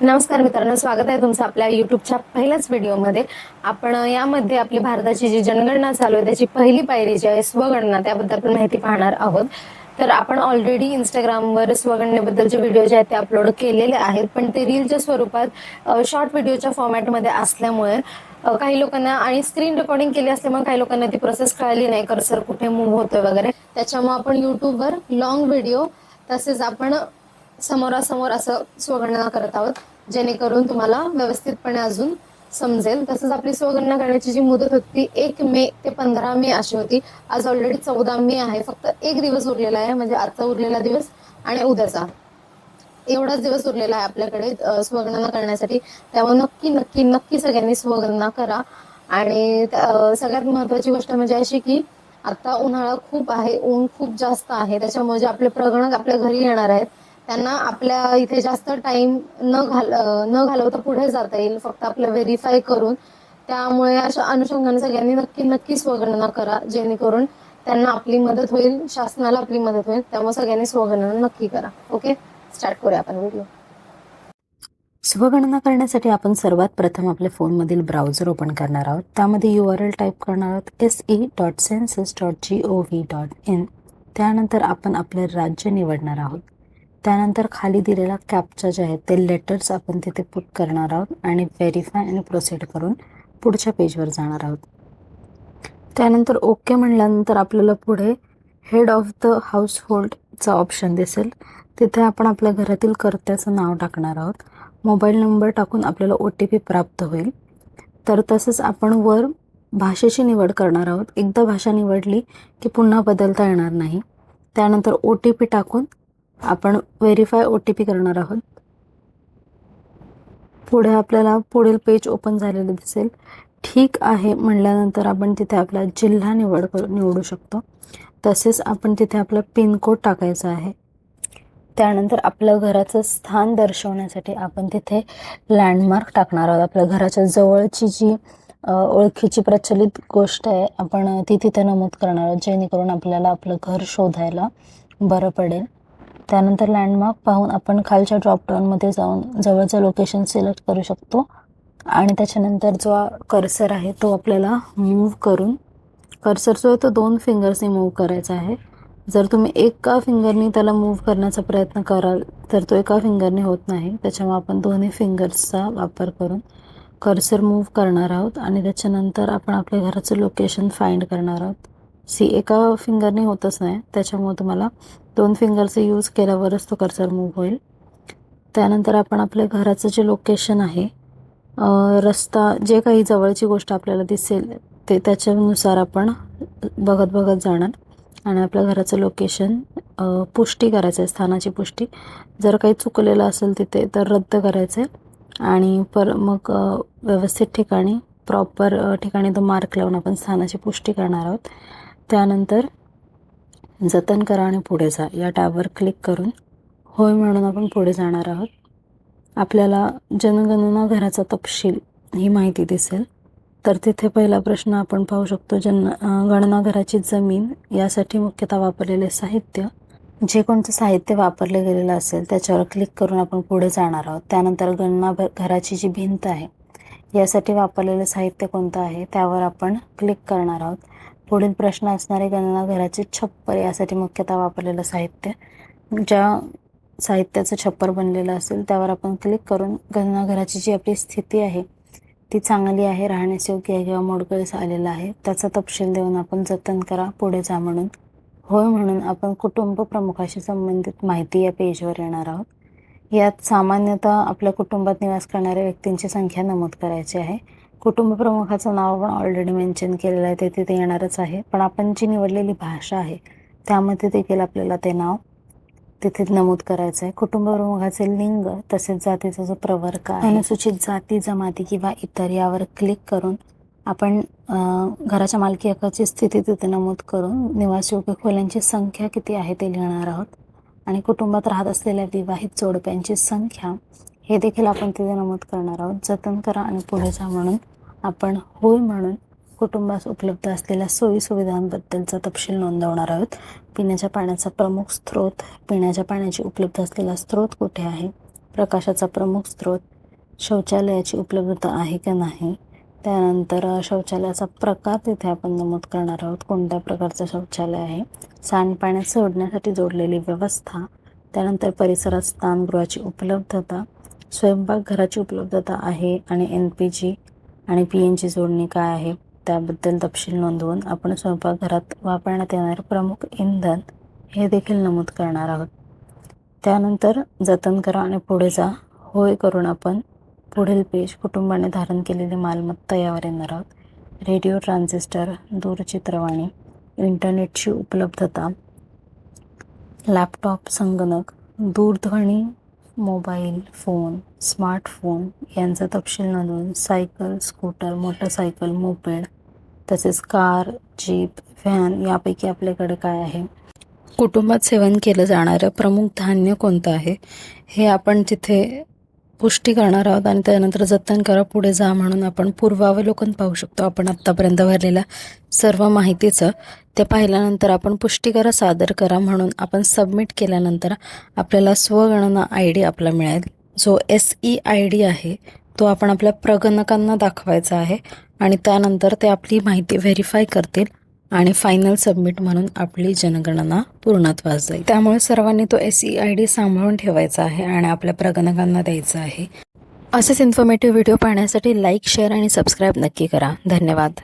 नमस्कार मित्रांनो, स्वागत आहे तुमचं आपल्या युट्यूबच्या पहिल्याच व्हिडिओमध्ये. आपण यामध्ये आपली भारताची जी जनगणना चालू आहे त्याची पहिली पायरी जी आहे स्वगणना, त्याबद्दल आपण माहिती पाहणार आहोत. तर आपण ऑलरेडी इंस्टाग्रामवर स्वगणनेबद्दलचे व्हिडिओ जे आहेत ते अपलोड केलेले आहेत, पण ते रीलच्या स्वरूपात शॉर्ट व्हिडिओच्या फॉर्मॅटमध्ये असल्यामुळे काही लोकांना आणि स्क्रीन रेकॉर्डिंग केली असल्यामुळे काही लोकांना ती प्रोसेस कळली नाही, कर्सर कुठे मूव्ह होतोय वगैरे. त्याच्यामुळे आपण युट्यूबवर लॉंग व्हिडिओ तसेच आपण समोरासमोर असं स्वगणना करत आहोत, जेणेकरून तुम्हाला व्यवस्थितपणे अजून समजेल. तसंच आपली स्वगणना करण्याची जी मुदत होती 1 मे ते 15 मे अशी होती. आज ऑलरेडी 14 मे आहे. फक्त एक दिवस उरलेला आहे, म्हणजे आजचा उरलेला दिवस आणि उद्याचा एवढाच दिवस उरलेला आहे आपल्याकडे स्वगणना करण्यासाठी. त्यामुळे नक्की नक्की नक्की सगळ्यांनी स्वगणना करा. आणि सगळ्यात महत्त्वाची गोष्ट म्हणजे अशी की आता उन्हाळा खूप आहे, ऊन खूप जास्त आहे, त्याच्यामुळे जे आपले प्रगणक आपल्या घरी येणार आहेत त्यांना आपल्या इथे जास्त टाइम न घालवता पुढे जाता येईल, फक्त आपलं व्हेरीफाय करून. त्यामुळे अशा अनुषंगाने सगळ्यांनी नक्की नक्की स्वगणना करा, जेणेकरून त्यांना आपली मदत होईल, शासनाला आपली मदत होईल. त्यामुळे सगळ्यांनी स्वगणना नक्की करा. ओके, स्टार्ट करूया आपण व्हिडिओ. स्वगणना करण्यासाठी आपण सर्वात प्रथम आपल्या फोनमधील ब्राउझर ओपन करणार आहोत. त्यामध्ये URL टाईप करणार आहोत se.census.gov.in. त्यानंतर आपण आपले राज्य निवडणार आहोत. त्यानंतर खाली दिलेला कॅप्चा जे आहेत ते लेटर्स आपण तिथे पुट करणार आहोत आणि व्हेरीफाय आणि प्रोसीड करून पुढच्या पेजवर जाणार आहोत. त्यानंतर ओके म्हणल्यानंतर आपल्याला पुढे हेड ऑफ द हाऊसहोल्डचा ऑप्शन दिसेल. तिथे आपण आपल्या घरातील कर्त्याचं नाव टाकणार आहोत. मोबाईल नंबर टाकून आपल्याला OTP प्राप्त होईल. तर तसंच आपण वर भाषेची निवड करणार आहोत. एकदा भाषा निवडली की पुन्हा बदलता येणार नाही. त्यानंतर OTP टाकून आपण व्हेरीफाय OTP करणार आहोत. पुढे आपल्याला पुढील पेज ओपन झालेलं दिसेल. ठीक आहे म्हणल्यानंतर आपण तिथे आपला जिल्हा निवडू शकतो. तसेच आपण तिथे आपला पिनकोड टाकायचा आहे. त्यानंतर आपलं घराचं स्थान दर्शवण्यासाठी आपण तिथे लँडमार्क टाकणार आहोत. आपल्या घराच्या जवळची जी ओळखीची प्रचलित गोष्ट आहे आपण ती तिथे नमूद करणार आहोत, जेणेकरून आपल्याला आपलं घर शोधायला बरं पडेल. त्यानंतर लँडमार्क पाहून आपण खालच्या ड्रॉपडाऊनमध्ये जाऊन जवळचं लोकेशन सिलेक्ट करू शकतो आणि त्याच्यानंतर जो कर्सर आहे तो आपल्याला मूव्ह करून, कर्सर जो आहे तो 2 फिंगर्सनी मूव्ह करायचा आहे. जर तुम्ही एका फिंगरनी त्याला मूव्ह करण्याचा प्रयत्न कराल तर तो एका फिंगरने होत नाही. त्याच्यामुळे आपण दोन्ही फिंगर्सचा वापर करून कर्सर मूव्ह करणार आहोत आणि त्याच्यानंतर आपण आपल्या घराचं लोकेशन फाइंड करणार आहोत. एका फिंगरने होतच नाही, त्याच्यामुळे तुम्हाला 2 फिंगरचा यूज केल्यावरच तो कर्सर मूव्ह होईल. त्यानंतर आपण आपल्या घराचं जे लोकेशन आहे, रस्ता, जे काही जवळची गोष्ट आपल्याला दिसेल ते त्याच्यानुसार आपण बघत जाणार आणि आपल्या घराचं लोकेशन पुष्टी करायचं आहे, स्थानाची पुष्टी. जर काही चुकलेलं असेल तिथे तर रद्द करायचं आहे आणि मग व्यवस्थित ठिकाणी, प्रॉपर ठिकाणी तो मार्क लावून आपण स्थानाची पुष्टी करणार आहोत. त्यानंतर जतन करा आणि पुढे जा या टॅबवर क्लिक करून होय म्हणून आपण पुढे जाणार आहोत. आपल्याला जनगणना घराचा तपशील ही माहिती दिसेल. तर तिथे पहिला प्रश्न आपण पाहू शकतो, गणना घराची जमीन यासाठी मुख्यतः वापरलेले साहित्य. जे कोणतं साहित्य वापरले गेलेलं असेल त्याच्यावर क्लिक करून आपण पुढे जाणार आहोत. त्यानंतर गणना घराची जी भिंत आहे यासाठी वापरलेलं साहित्य कोणतं आहे त्यावर आपण क्लिक करणार आहोत. पुढील प्रश्न असणारे गणना घराचे छप्पर यासाठी मुख्यतः वापरलेलं साहित्य. ज्या साहित्याचं छप्पर बनलेलं असेल त्यावर आपण क्लिक करून गणना घराची जी आपली स्थिती आहे ती चांगली आहे, राहण्यास योग्य आहे किंवा मोडकळीस आलेलं आहे त्याचा तपशील देऊन आपण जतन करा पुढे जा म्हणून होय म्हणून आपण कुटुंब प्रमुखाशी संबंधित माहिती या पेजवर येणार आहोत. यात सामान्यतः आपल्या कुटुंबात निवास करणाऱ्या व्यक्तींची संख्या नमूद करायची आहे. कुटुंब प्रमुखाचं नाव आपण ऑलरेडी मेन्शन केलेलं आहे, ते तिथे येणारच आहे, पण आपण जी निवडलेली भाषा आहे त्यामध्ये देखील आपल्याला ते नाव तिथे नमूद करायचं आहे. कुटुंब प्रमुखाचे लिंग तसेच जातीचा जो प्रवर्ग आहे, अनुसूचित जाती, जमाती किंवा इतर यावर क्लिक करून आपण घराच्या मालकी हक्काची स्थिती तिथे नमूद करून निवासयोग्य खोल्यांची संख्या किती आहे ते लिहिणार आहोत आणि कुटुंबात राहत असलेल्या विवाहित जोडप्यांची संख्या हे देखील आपण तिथे नमूद करणार आहोत. जतन करा आणि पुढे जा म्हणून आपण होय म्हणून कुटुंबास उपलब्ध असलेल्या सोयी सुविधांबद्दलचा तपशील नोंदवणार आहोत. पिण्याच्या पाण्याचा प्रमुख स्रोत, पिण्याच्या पाण्याची उपलब्ध असलेला स्रोत कुठे आहे, प्रकाशाचा प्रमुख स्रोत, शौचालयाची उपलब्धता आहे का नाही, त्यानंतर शौचालयाचा प्रकार तिथे आपण नमूद करणार आहोत, कोणत्या प्रकारचं शौचालय आहे, सांडपाणी सोडण्यासाठी जोडलेली व्यवस्था, त्यानंतर परिसरात स्नानगृहाची उपलब्धता, स्वयंपाकघराची उपलब्धता आहे आणि NPG आणि PNG जोडणी काय आहे त्याबद्दल तपशील नोंदवून आपण स्वयंपाकघरात वापरण्यात येणारे प्रमुख इंधन हे देखील नमूद करणार आहोत. त्यानंतर जतन करा आणि पुढे जा होय करून आपण पुढील पेज कुटुंबाने धारण केलेली मालमत्ता यावर येणार आहोत. रेडिओ, ट्रान्झिस्टर, दूरचित्रवाणी, इंटरनेटची उपलब्धता, लॅपटॉप, संगणक, दूरध्वनी, मोबाईल फोन, स्मार्टफोन यांचा तपशील नोंदवून सायकल, स्कूटर, मोटरसायकल, मोपेड, तसेच कार, जीप, व्हॅन यापैकी आपल्याकडे काय आहे, कुटुंबात सेवन केलं जाणारं प्रमुख धान्य कोणतं आहे हे आपण तिथे पुष्टी करणार आहोत. आणि त्यानंतर जतन करा पुढे जा म्हणून आपण पूर्वावलोकन पाहू शकतो. आपण आत्तापर्यंत भरलेल्या सर्व माहितीचं ते पाहिल्यानंतर आपण पुष्टी करा, सादर करा म्हणून आपण सबमिट केल्यानंतर आपल्याला स्वगणना ID आपला मिळेल. जो SEID आहे तो आपण आपल्या प्रगणकांना दाखवायचा आहे आणि त्यानंतर ते आपली माहिती व्हेरीफाय करतील आणि फायनल सबमिट म्हणून आपली जनगणना पूर्णत्वास जाईल. त्यामुळे सर्वांनी तो SEID सांभाळून ठेवायचा आहे आणि आपल्या प्रगणकांना द्यायचा आहे. असेच इन्फॉर्मेटिव्ह व्हिडिओ पाहण्यासाठी लाईक, शेअर आणि सबस्क्राईब नक्की करा. धन्यवाद.